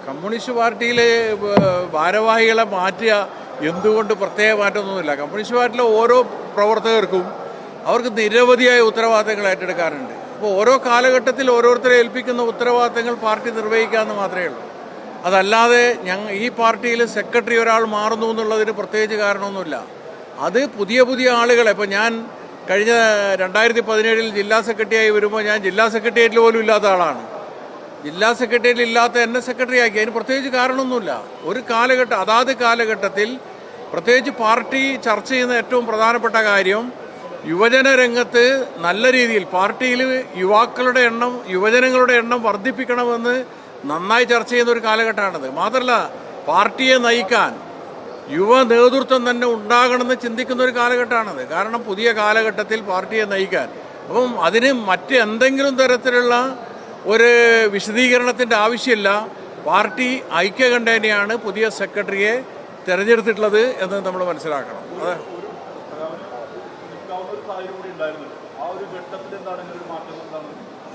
Communist പാർട്ടിയിലെ ഭാരവാഹികളെ മാറ്റുക എന്തുകൊണ്ട് പ്രത്യേക മാറ്റമൊന്നുമില്ല. കമ്മ്യൂണിസ്റ്റ് പാർട്ടിയിലെ ഓരോ പ്രവർത്തകർക്കും അവർക്ക് നിരവധിയായ ഉത്തരവാദിത്തങ്ങൾ ഏറ്റെടുക്കാറുണ്ട്. അപ്പോൾ ഓരോ കാലഘട്ടത്തിൽ ഓരോരുത്തരെ ഏൽപ്പിക്കുന്ന ഉത്തരവാദിത്തങ്ങൾ പാർട്ടി നിർവഹിക്കാമെന്ന് മാത്രമേ ഉള്ളൂ. അതല്ലാതെ ഈ പാർട്ടിയിൽ സെക്രട്ടറി ഒരാൾ മാറുന്നു എന്നുള്ളതിന് പ്രത്യേകിച്ച് കാരണമൊന്നുമില്ല. അത് പുതിയ പുതിയ ആളുകളെ, ഇപ്പോൾ ഞാൻ കഴിഞ്ഞ 2017 ജില്ലാ സെക്രട്ടറിയായി വരുമ്പോൾ ഞാൻ ജില്ലാ സെക്രട്ടേറിയറ്റിൽ പോലും ഇല്ലാത്ത ആളാണ്. ജില്ലാ സെക്രട്ടേറിയറ്റിൽ ഇല്ലാത്ത എന്നെ സെക്രട്ടറി ആക്കി. അതിന് പ്രത്യേകിച്ച് കാരണമൊന്നുമില്ല. ഒരു കാലഘട്ടം, അതാത് കാലഘട്ടത്തിൽ പ്രത്യേകിച്ച് പാർട്ടി ചർച്ച ചെയ്യുന്ന ഏറ്റവും പ്രധാനപ്പെട്ട കാര്യം യുവജന രംഗത്ത് നല്ല രീതിയിൽ പാർട്ടിയിൽ യുവാക്കളുടെ എണ്ണം, യുവജനങ്ങളുടെ എണ്ണം വർദ്ധിപ്പിക്കണമെന്ന് നന്നായി ചർച്ച ചെയ്യുന്ന ഒരു കാലഘട്ടമാണത്. മാത്രമല്ല പാർട്ടിയെ നയിക്കാൻ യുവ നേതൃത്വം തന്നെ ഉണ്ടാകണമെന്ന് ചിന്തിക്കുന്ന ഒരു കാലഘട്ടമാണത്. കാരണം പുതിയ കാലഘട്ടത്തിൽ പാർട്ടിയെ നയിക്കാൻ, അപ്പം അതിന് മറ്റ് എന്തെങ്കിലും തരത്തിലുള്ള ഒരു വിശദീകരണത്തിൻ്റെ ആവശ്യമില്ല. പാർട്ടി ഐക്യകണ്ഠേനയാണ് പുതിയ സെക്രട്ടറിയെ തിരഞ്ഞെടുത്തിട്ടുള്ളത് എന്ന് നമ്മൾ മനസ്സിലാക്കണം. അതെ,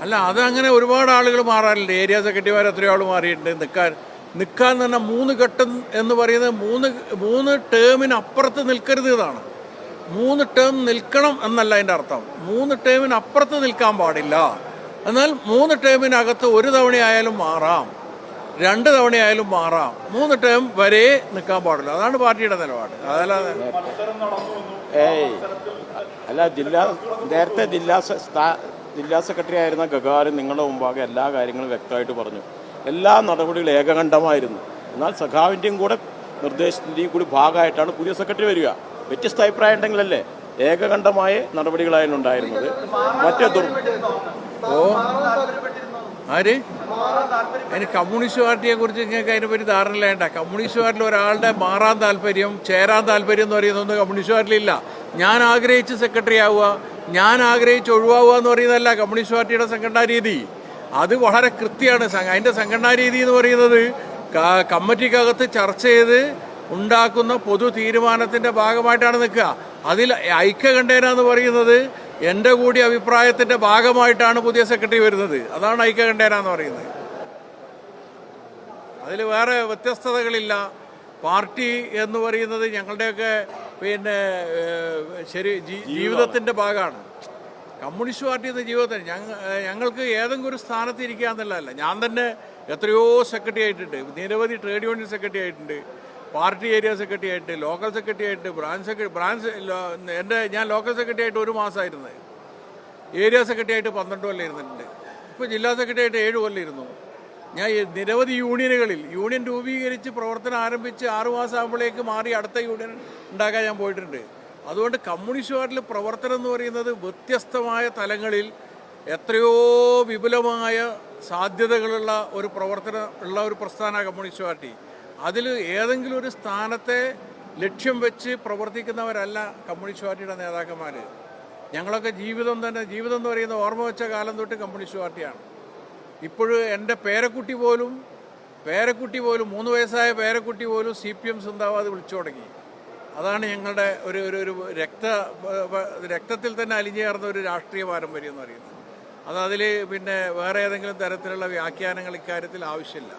അല്ല അതങ്ങനെ ഒരുപാട് ആളുകൾ മാറാറില്ല. ഏരിയ സെക്രട്ടറിമാർ എത്രയോ ആൾ മാറിയിട്ടുണ്ട്. നിൽക്കാൻ തന്നെ 3 ഘട്ടം എന്ന് പറയുന്നത് മൂന്ന് ടേമിന് അപ്പുറത്ത് നിൽക്കരുത് എന്നാണ്. 3 ടേം നിൽക്കണം എന്നല്ല അതിൻ്റെ അർത്ഥം. 3 ടേമിന് അപ്പുറത്ത് നിൽക്കാൻ പാടില്ല. എന്നാൽ 3 ടേമിനകത്ത് 1 തവണയായാലും മാറാം, 2 തവണയായാലും മാറാം. 3 ടേം വരെ നിൽക്കാൻ പാടില്ല. അതാണ് പാർട്ടിയുടെ നിലപാട്. അതല്ലാതെ അല്ല, നേരത്തെ ജില്ലാ സെക്രട്ടറി ആയിരുന്ന ഗഗാരൻ നിങ്ങളുടെ മുമ്പാകെ എല്ലാ കാര്യങ്ങളും വ്യക്തമായിട്ട് പറഞ്ഞു. എല്ലാ നടപടികളും ഏകകണ്ഠമായിരുന്നു. എന്നാൽ സഖാവിൻ്റെയും കൂടെ നിർദ്ദേശത്തിൻ്റെയും കൂടി ഭാഗമായിട്ടാണ് പുതിയ സെക്രട്ടറി വരിക. വ്യത്യസ്ത അഭിപ്രായം ഉണ്ടെങ്കിലല്ലേ ഏകകണ്ഠമായ നടപടികളായിരുന്നു ഉണ്ടായിരുന്നത്. ആര് അതിന് കമ്മ്യൂണിസ്റ്റ് പാർട്ടിയെ കുറിച്ച് നിങ്ങൾക്ക് അതിനെപ്പറ്റി ധാരണ വേണ്ട. കമ്മ്യൂണിസ്റ്റ് പാർട്ടിയിൽ ഒരാളുടെ മാറാൻ താല്പര്യം, ചേരാൻ താല്പര്യം എന്ന് പറയുന്നതൊന്നും കമ്മ്യൂണിസ്റ്റ് പാർട്ടിയിലില്ല. ഞാൻ ആഗ്രഹിച്ച് സെക്രട്ടറി ആവുക, ഞാൻ ആഗ്രഹിച്ച് ഒഴിവാവുക എന്ന് പറയുന്നതല്ല കമ്മ്യൂണിസ്റ്റ് പാർട്ടിയുടെ സംഘടനാ രീതി. അത് വളരെ കൃത്യമാണ്. അതിൻ്റെ സംഘടനാ രീതി എന്ന് പറയുന്നത് കമ്മിറ്റിക്കകത്ത് ചർച്ച ചെയ്ത് ഉണ്ടാക്കുന്ന പൊതു തീരുമാനത്തിൻ്റെ ഭാഗമായിട്ടാണ് നിൽക്കുക. അതിൽ ഐക്യകണ്ഠേന എന്ന് പറയുന്നത് എൻ്റെ കൂടി അഭിപ്രായത്തിൻ്റെ ഭാഗമായിട്ടാണ് പുതിയ സെക്രട്ടറി വരുന്നത്. അതാണ് ഐക്യകണ്ഠേന എന്ന് പറയുന്നത്. അതിൽ വേറെ വ്യത്യസ്തതകളില്ല. പാർട്ടി എന്ന് പറയുന്നത് ഞങ്ങളുടെയൊക്കെ ജീവിതത്തിൻ്റെ ഭാഗമാണ്. കമ്മ്യൂണിസ്റ്റ് പാർട്ടി എന്ന ജീവിതത്തിൽ ഞങ്ങൾക്ക് ഏതെങ്കിലും ഒരു സ്ഥാനത്ത് ഇരിക്കാമെന്നുള്ളതല്ല. ഞാൻ തന്നെ എത്രയോ സെക്രട്ടറി ആയിട്ടുണ്ട്. നിരവധി ട്രേഡ് യൂണിയൻ സെക്രട്ടറി ആയിട്ടുണ്ട്, പാർട്ടി ഏരിയ സെക്രട്ടറി ആയിട്ട്, ലോക്കൽ സെക്രട്ടറി ആയിട്ട്, ഞാൻ ലോക്കൽ സെക്രട്ടറി ആയിട്ട് 1 മാസമായിരുന്നത്. ഏരിയ സെക്രട്ടറി ആയിട്ട് 12 കൊല്ലം ഇരുന്നിട്ടുണ്ട്. ഇപ്പോൾ ജില്ലാ സെക്രട്ടറി ആയിട്ട് 7 കൊല്ലം ഇരുന്നു. ഞാൻ നിരവധി യൂണിയൻ രൂപീകരിച്ച് പ്രവർത്തനം ആരംഭിച്ച് 6 മാസം ആകുമ്പോഴേക്ക് മാറി അടുത്ത യൂണിയൻ ഉണ്ടാക്കാൻ ഞാൻ പോയിട്ടുണ്ട്. അതുകൊണ്ട് കമ്മ്യൂണിസ്റ്റ് പാർട്ടിയിൽ പ്രവർത്തനം എന്ന് പറയുന്നത് വ്യത്യസ്തമായ തലങ്ങളിൽ എത്രയോ വിപുലമായ സാധ്യതകളുള്ള ഒരു പ്രവർത്തനം ഉള്ള ഒരു പ്രസ്ഥാനമാണ് കമ്മ്യൂണിസ്റ്റ് പാർട്ടി. അതിൽ ഏതെങ്കിലും ഒരു സ്ഥാനത്തെ ലക്ഷ്യം വെച്ച് പ്രവർത്തിക്കുന്നവരല്ല കമ്മ്യൂണിസ്റ്റ് പാർട്ടിയുടെ നേതാക്കന്മാർ. ഞങ്ങളൊക്കെ ജീവിതം എന്ന് പറയുന്ന ഓർമ്മ വെച്ച കാലം തൊട്ട് കമ്മ്യൂണിസ്റ്റ് പാർട്ടിയാണ്. ഇപ്പോഴും എൻ്റെ പേരക്കുട്ടി പോലും 3 വയസ്സായ പേരക്കുട്ടി പോലും CPM സിന്ദാബാദ് വിളിച്ചു തുടങ്ങി. അതാണ് ഞങ്ങളുടെ ഒരു രക്തത്തിൽ തന്നെ അലിഞ്ഞേർന്ന ഒരു രാഷ്ട്രീയ പാരമ്പര്യം എന്ന് പറയുന്നത്. അതിൽ വേറെ ഏതെങ്കിലും തരത്തിലുള്ള വ്യാഖ്യാനങ്ങൾ ഇക്കാര്യത്തിൽ ആവശ്യമില്ല.